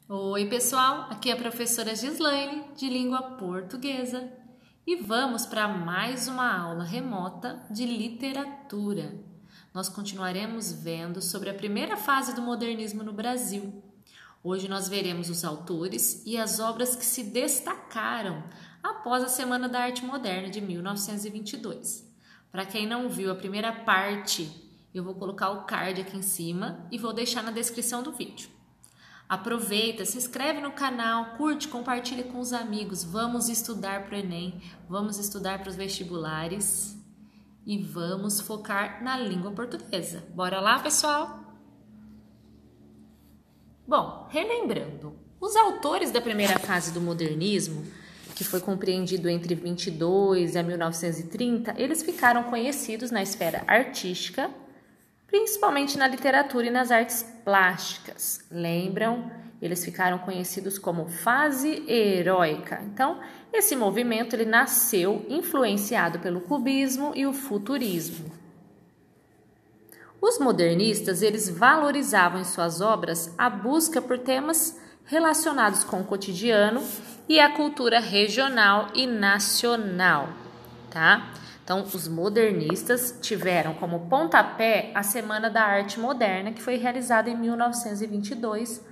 Oi, pessoal, aqui é a professora Gislaine, de língua portuguesa, e vamos para mais uma aula remota de literatura. Nós continuaremos vendo sobre a primeira fase do modernismo no Brasil. Hoje nós veremos os autores e as obras que se destacaram após a Semana da Arte Moderna de 1922. Para quem não viu a primeira parte, eu vou colocar o card aqui em cima e vou deixar na descrição do vídeo. Aproveita, se inscreve no canal, curte, compartilha com os amigos. Vamos estudar para o Enem, vamos estudar para os vestibulares e vamos focar na língua portuguesa. Bora lá, pessoal? Bom, relembrando, os autores da primeira fase do modernismo, que foi compreendido entre 22 a 1930, eles ficaram conhecidos na esfera artística, principalmente na literatura e nas artes plásticas. Lembram? Eles ficaram conhecidos como fase heróica. Então, esse movimento ele nasceu influenciado pelo cubismo e o futurismo. Os modernistas, eles valorizavam em suas obras a busca por temas relacionados com o cotidiano e a cultura regional e nacional, tá? Então, os modernistas tiveram como pontapé a Semana da Arte Moderna, que foi realizada em 1922,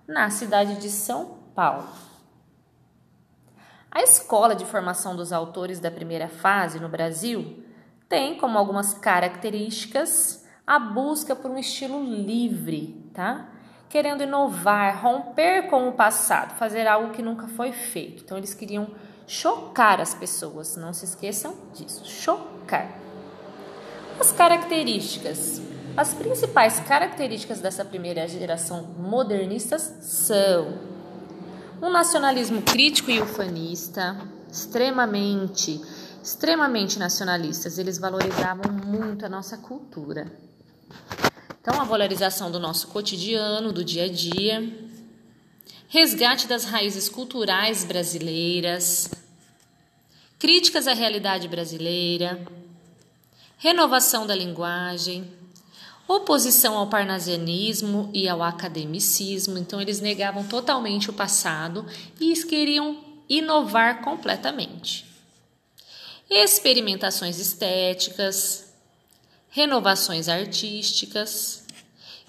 na cidade de São Paulo. A escola de formação dos autores da primeira fase no Brasil tem como algumas características a busca por um estilo livre, tá? Querendo inovar, romper com o passado, fazer algo que nunca foi feito. Então, eles queriam chocar as pessoas, não se esqueçam disso, chocar. As características, as principais características dessa primeira geração modernistas são um nacionalismo crítico e ufanista, extremamente nacionalistas, eles valorizavam muito a nossa cultura. Então, a valorização do nosso cotidiano, do dia a dia, resgate das raízes culturais brasileiras, críticas à realidade brasileira, renovação da linguagem, oposição ao parnasianismo e ao academicismo. Então, eles negavam totalmente o passado e eles queriam inovar completamente. Experimentações estéticas, renovações artísticas,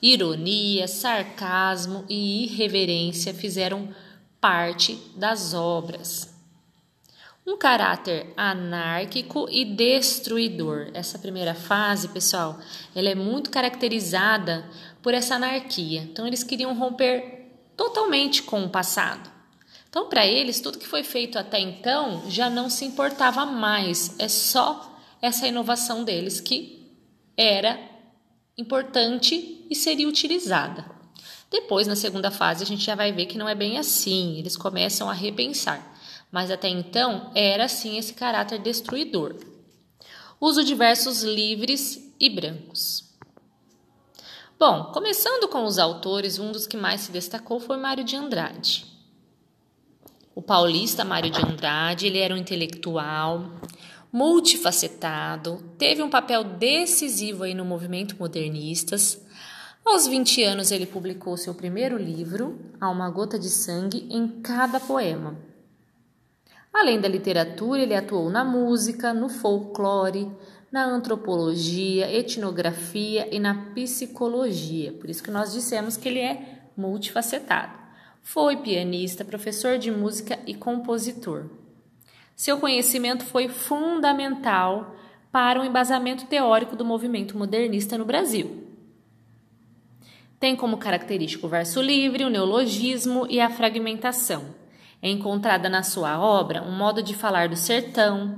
ironia, sarcasmo e irreverência fizeram parte das obras. Um caráter anárquico e destruidor. Essa primeira fase, pessoal, ela é muito caracterizada por essa anarquia. Então, eles queriam romper totalmente com o passado. Então, para eles, tudo que foi feito até então já não se importava mais. É só essa inovação deles que era importante e seria utilizada. Depois, na segunda fase, a gente já vai ver que não é bem assim. Eles começam a repensar. Mas até então, era sim esse caráter destruidor. Uso de versos livres e brancos. Bom, começando com os autores, um dos que mais se destacou foi Mário de Andrade. O paulista Mário de Andrade, ele era um intelectual multifacetado, teve um papel decisivo aí no movimento modernistas. Aos 20 anos, ele publicou seu primeiro livro, Há uma gota de sangue em cada poema. Além da literatura, ele atuou na música, no folclore, na antropologia, etnografia e na psicologia. Por isso que nós dissemos que ele é multifacetado. Foi pianista, professor de música e compositor. Seu conhecimento foi fundamental para o embasamento teórico do movimento modernista no Brasil. Tem como característico o verso livre, o neologismo e a fragmentação. É encontrada na sua obra um modo de falar do sertão,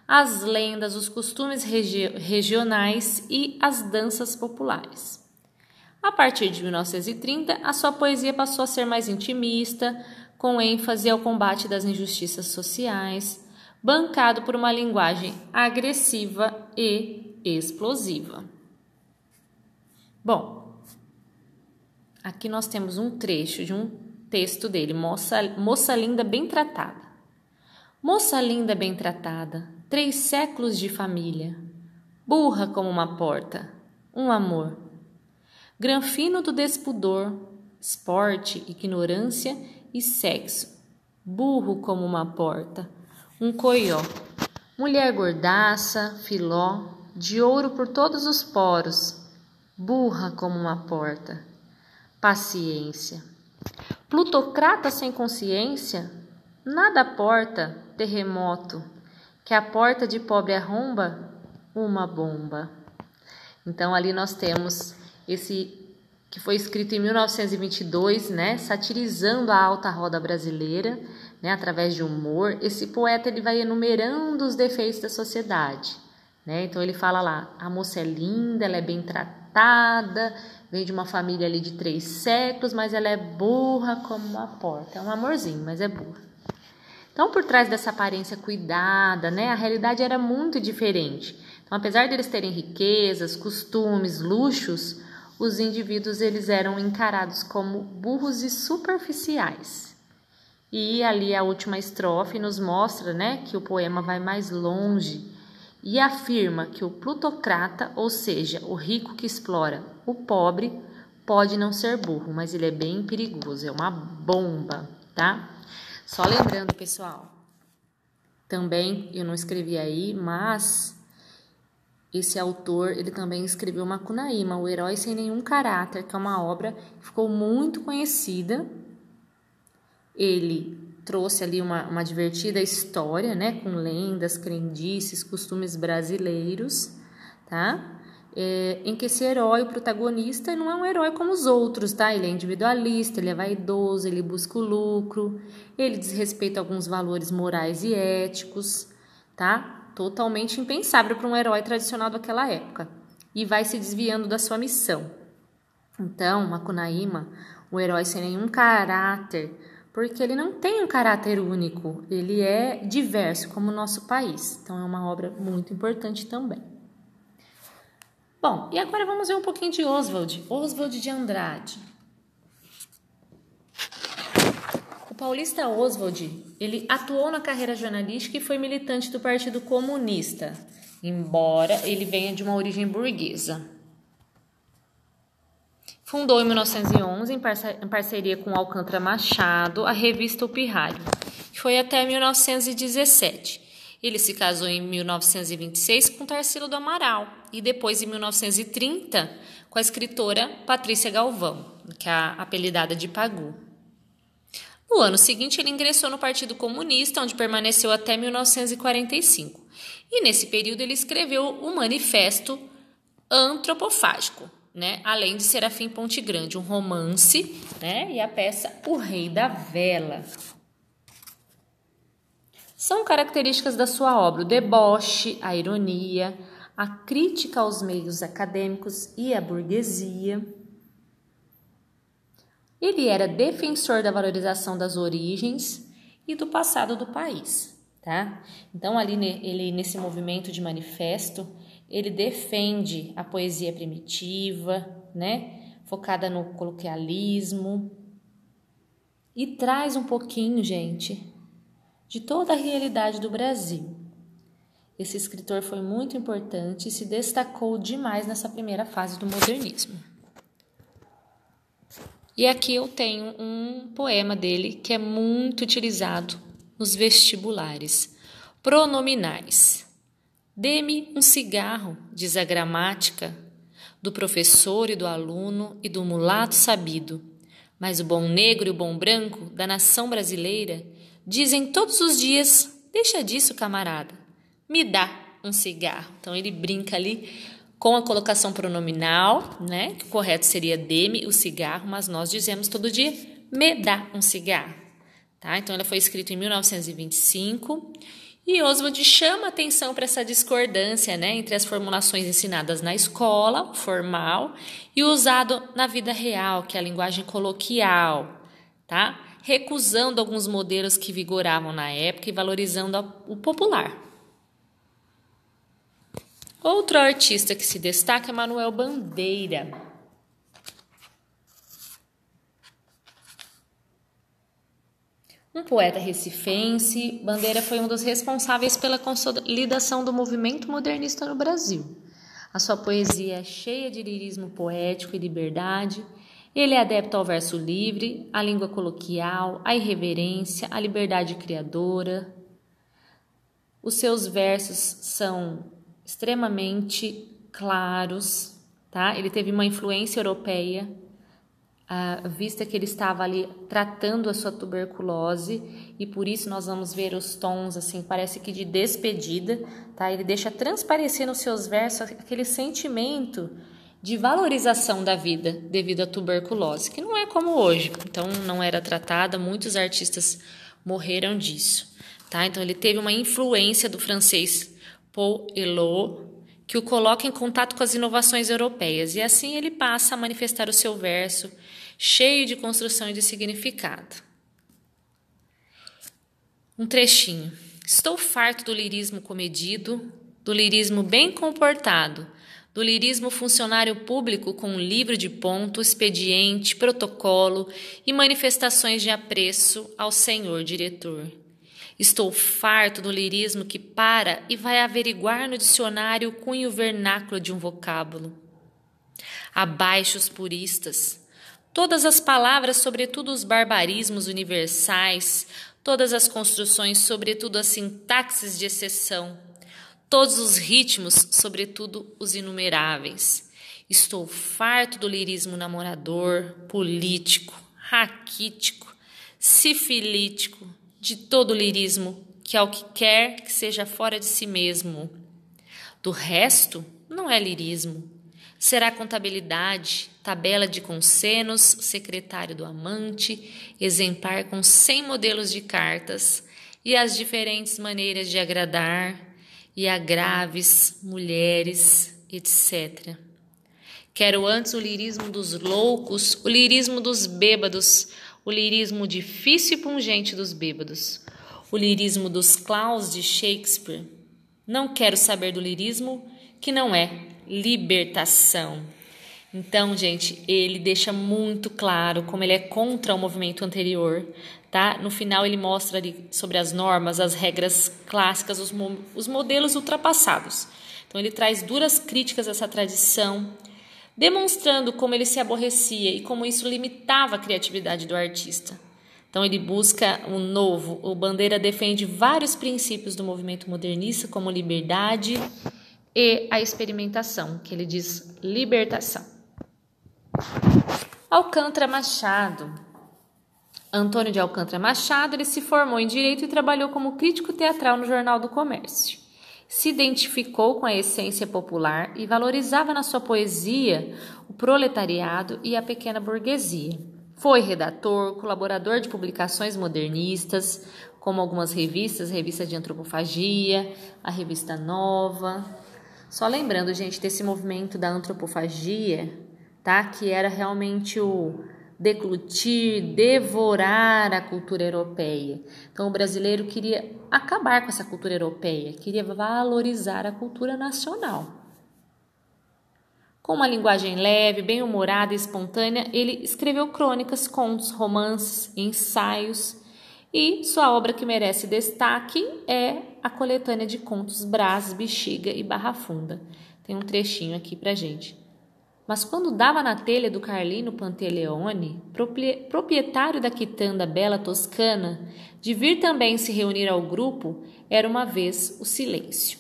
as lendas, os costumes regionais e as danças populares. A partir de 1930, a sua poesia passou a ser mais intimista, com ênfase ao combate das injustiças sociais, bancado por uma linguagem agressiva e explosiva. Bom, aqui nós temos um trecho de um texto dele, Moça linda bem tratada. Moça linda bem tratada, 3 séculos de família, burra como uma porta, um amor. Granfino do despudor, esporte, ignorância e sexo. Burro como uma porta, um coió. Mulher gordaça, filó, de ouro por todos os poros, burra como uma porta. Paciência. Plutocrata sem consciência, nada porta, terremoto, que a porta de pobre arromba, uma bomba. Então ali nós temos esse que foi escrito em 1922, né, satirizando a alta roda brasileira, né, através de humor. Esse poeta ele vai enumerando os defeitos da sociedade, né? Então ele fala lá: a moça é linda, ela é bem tratada, vem de uma família ali de 3 séculos, mas ela é burra como uma porta. É um amorzinho, mas é burra. Então, por trás dessa aparência cuidada, né, a realidade era muito diferente. Então, apesar deles terem riquezas, costumes, luxos, os indivíduos eles eram encarados como burros e superficiais. E ali a última estrofe nos mostra, né, que o poema vai mais longe e afirma que o plutocrata, ou seja, o rico que explora o pobre, pode não ser burro, mas ele é bem perigoso, é uma bomba, tá? Só lembrando, pessoal, também eu não escrevi aí, mas esse autor, ele também escreveu Macunaíma, O Herói Sem Nenhum Caráter, que é uma obra que ficou muito conhecida. Ele trouxe ali uma divertida história, né, com lendas, crendices, costumes brasileiros, tá? Em que esse herói, o protagonista, não é um herói como os outros, tá? Ele é individualista, ele é vaidoso, ele busca o lucro, ele desrespeita alguns valores morais e éticos, tá? Totalmente impensável para um herói tradicional daquela época, e vai se desviando da sua missão. Então, Macunaíma, o herói sem nenhum caráter, porque ele não tem um caráter único, ele é diverso, como o nosso país. Então, é uma obra muito importante também. Bom, e agora vamos ver um pouquinho de Oswald de Andrade. O paulista Oswald, ele atuou na carreira jornalística e foi militante do Partido Comunista, embora ele venha de uma origem burguesa. Fundou em 1911, em parceria com Alcântara Machado, a revista O Pirralho, que foi até 1917. Ele se casou em 1926 com Tarsila do Amaral e depois, em 1930, com a escritora Patrícia Galvão, que é a apelidada de Pagu. No ano seguinte, ele ingressou no Partido Comunista, onde permaneceu até 1945. E nesse período ele escreveu o Manifesto Antropofágico, né? Além de Serafim Ponte Grande, um romance, né? E a peça O Rei da Vela. São características da sua obra o deboche, a ironia, a crítica aos meios acadêmicos e à burguesia. Ele era defensor da valorização das origens e do passado do país, tá? Então, ali ele, nesse movimento de manifesto, ele defende a poesia primitiva, né? Focada no coloquialismo, e traz um pouquinho, gente, de toda a realidade do Brasil. Esse escritor foi muito importante e se destacou demais nessa primeira fase do modernismo. E aqui eu tenho um poema dele que é muito utilizado nos vestibulares. Pronominais. Dê-me um cigarro, diz a gramática, do professor e do aluno e do mulato sabido. Mas o bom negro e o bom branco da nação brasileira dizem todos os dias: deixa disso, camarada, me dá um cigarro. Então ele brinca ali com a colocação pronominal, né? Que o correto seria dê-me o cigarro, mas nós dizemos todo dia me dá um cigarro, tá? Então ele foi escrito em 1925 e Oswald chama atenção para essa discordância, né, entre as formulações ensinadas na escola, formal, e o usado na vida real, que é a linguagem coloquial, tá? Recusando alguns modelos que vigoravam na época e valorizando o popular. Outro artista que se destaca é Manuel Bandeira. Um poeta recifense, Bandeira foi um dos responsáveis pela consolidação do movimento modernista no Brasil. A sua poesia é cheia de lirismo poético e liberdade, Ele é adepto ao verso livre, à língua coloquial, à irreverência, à liberdade criadora. Os seus versos são extremamente claros, tá? Ele teve uma influência europeia, vista que ele estava ali tratando a sua tuberculose, e por isso nós vamos ver os tons assim, parece que de despedida, tá? Ele deixa transparecer nos seus versos aquele sentimento de valorização da vida devido à tuberculose, que não é como hoje, então não era tratada, muitos artistas morreram disso, tá? Então ele teve uma influência do francês Paul Eluard, que o coloca em contato com as inovações europeias, e assim ele passa a manifestar o seu verso cheio de construção e de significado. Um trechinho. Estou farto do lirismo comedido, do lirismo bem comportado, do lirismo funcionário público com livro de ponto, expediente, protocolo e manifestações de apreço ao senhor diretor. Estou farto do lirismo que para e vai averiguar no dicionário o cunho vernáculo de um vocábulo. Abaixo os puristas. Todas as palavras, sobretudo os barbarismos universais, todas as construções, sobretudo as sintaxes de exceção, todos os ritmos, sobretudo os inumeráveis. Estou farto do lirismo namorador, político, raquítico, sifilítico, de todo lirismo, que é o que quer que seja fora de si mesmo. Do resto, não é lirismo. Será contabilidade, tabela de consenos, secretário do amante, exemplar com 100 modelos de cartas e as diferentes maneiras de agradar, e agraves, mulheres, etc. Quero antes o lirismo dos loucos, o lirismo dos bêbados, o lirismo difícil e pungente dos bêbados, o lirismo dos clowns de Shakespeare. Não quero saber do lirismo que não é libertação. Então, gente, ele deixa muito claro como ele é contra o movimento anterior, tá? No final ele mostra ali sobre as normas, as regras clássicas, os modelos ultrapassados. Então ele traz duras críticas a essa tradição, demonstrando como ele se aborrecia e como isso limitava a criatividade do artista. Então ele busca um novo. O Bandeira defende vários princípios do movimento modernista, como liberdade e a experimentação, que ele diz libertação. Alcântara Machado. Antônio de Alcântara Machado, ele se formou em Direito e trabalhou como crítico teatral no Jornal do Comércio. Se identificou com a essência popular e valorizava na sua poesia o proletariado e a pequena burguesia. Foi redator, colaborador de publicações modernistas, como algumas revistas, a Revista de Antropofagia, a Revista Nova. Só lembrando, gente, desse movimento da antropofagia, tá? Que era realmente o deglutir, devorar a cultura europeia. Então o brasileiro queria acabar com essa cultura europeia, queria valorizar a cultura nacional. Com uma linguagem leve, bem-humorada e espontânea, ele escreveu crônicas, contos, romances, ensaios, e sua obra que merece destaque é a coletânea de contos Brás, Bexiga e Barra Funda. Tem um trechinho aqui pra gente. Mas quando dava na telha do Carlino Panteleone, proprietário da quitanda Bela Toscana, de vir também se reunir ao grupo, era uma vez o silêncio.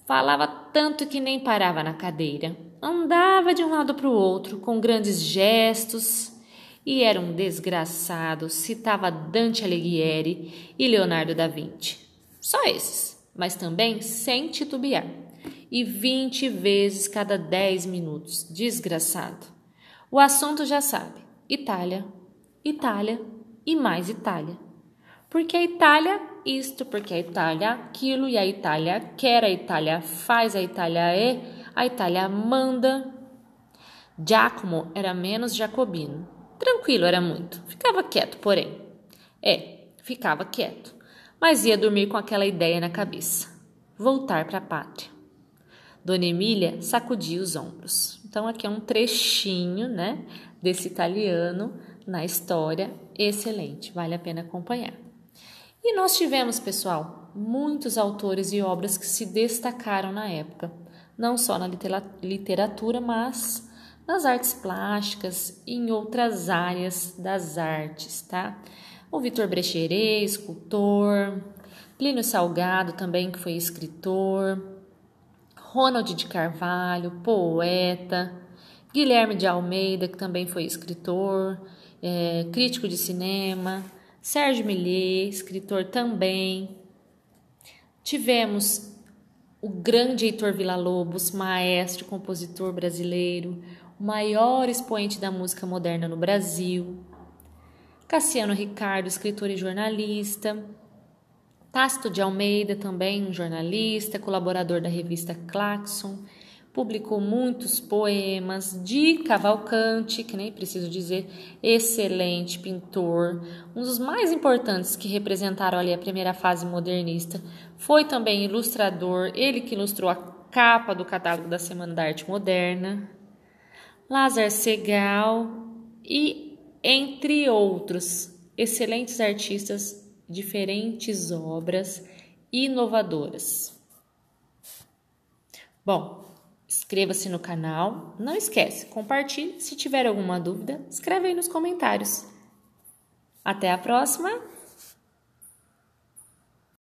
Falava tanto que nem parava na cadeira. Andava de um lado para o outro, com grandes gestos, e era um desgraçado. Citava Dante Alighieri e Leonardo da Vinci. Só esses, mas também sem titubear. E 20 vezes cada 10 minutos. Desgraçado. O assunto já sabe. Itália, Itália e mais Itália. Porque a Itália isto, porque a Itália aquilo, e a Itália quer, a Itália faz, a Itália é, a Itália manda. Giacomo era menos jacobino. Tranquilo era muito. Ficava quieto, porém. Ficava quieto. Mas ia dormir com aquela ideia na cabeça. Voltar para a pátria. Dona Emília sacudia os ombros. Então aqui é um trechinho, né, desse italiano na história. Excelente, vale a pena acompanhar. E nós tivemos, pessoal, muitos autores e obras que se destacaram na época. Não só na literatura, mas nas artes plásticas e em outras áreas das artes, tá? O Vitor Brecheret, escultor, Plínio Salgado também, que foi escritor, Ronald de Carvalho, poeta, Guilherme de Almeida, que também foi escritor, crítico de cinema, Sérgio Milliet, escritor também. Tivemos o grande Heitor Villa-Lobos, maestro e compositor brasileiro, o maior expoente da música moderna no Brasil. Cassiano Ricardo, escritor e jornalista. Tácito de Almeida, também um jornalista, colaborador da revista Claxon. Publicou muitos poemas. De Cavalcanti, que nem preciso dizer, excelente pintor, um dos mais importantes que representaram ali a primeira fase modernista. Foi também ilustrador, ele que ilustrou a capa do catálogo da Semana da Arte Moderna. Lázaro Segall e entre outros excelentes artistas, diferentes obras inovadoras. Bom, inscreva-se no canal, não esquece, compartilhe, se tiver alguma dúvida, escreve aí nos comentários. Até a próxima!